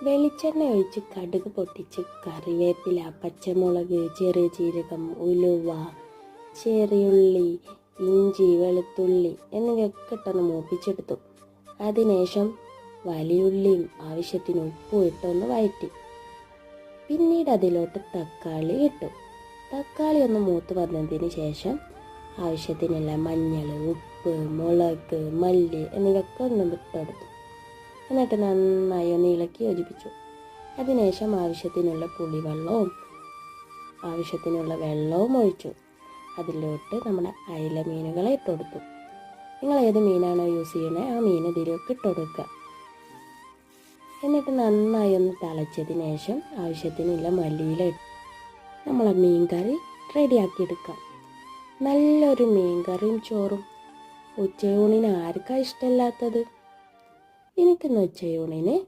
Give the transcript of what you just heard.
വെളിച്ചെണ്ണ ഒഴിച്ച് കടുക് പൊട്ടിച്ച് കറിവേപ്പില, പച്ചമുളക്, ചെറിയ ജീരകം, ഉലുവ, ചെറിയുള്ളി, ഇഞ്ചി, വെളുത്തുള്ളി എന്നിവയൊക്കെ ഇട്ടൊന്ന് മൂപ്പിച്ചെടുത്തു. അതിനുശേഷം വലിയുള്ളിയും ആവശ്യത്തിന് ഉപ്പും ഇട്ടൊന്ന് വഴറ്റി. പിന്നീട് അതിലോട്ട് തക്കാളി ഇട്ടു. തക്കാളി ഒന്ന് മൂത്ത് വന്നതിന് ശേഷം ആവശ്യത്തിനുള്ള മഞ്ഞൾ, ഉപ്പ്, മുളക്, മല്ലി എന്നിവയൊക്കെ ഒന്ന് ഇട്ടെടുത്തു. എന്നിട്ട് നന്നായി ഒന്ന് ഇളക്കി യോജിപ്പിച്ചു. അതിനുശേഷം ആവശ്യത്തിനുള്ള പുളിവെള്ളവും ആവശ്യത്തിനുള്ള വെള്ളവും ഒഴിച്ചു. അതിലോട്ട് നമ്മുടെ അയില മീനുകളെ ഇട്ടുകൊടുത്തു. നിങ്ങൾ ഏത് മീനാണോ യൂസ് ചെയ്യണേ ആ മീൻ ഇതിലേക്ക് ഇട്ടുകൊടുക്കുക. എന്നിട്ട് നന്നായി ഒന്ന് തിളച്ചതിന് ശേഷം ആവശ്യത്തിനുള്ള മല്ലിയില ഇട്ട് നമ്മളെ മീൻ കറി റെഡിയാക്കിയെടുക്കാം. നല്ലൊരു മീൻ കറിയും ചോറും ഉച്ചയൂണിന് ആർക്കാ ഇഷ്ടമില്ലാത്തത്? എനിക്കിന്ന് ഉച്ചയൂണിന്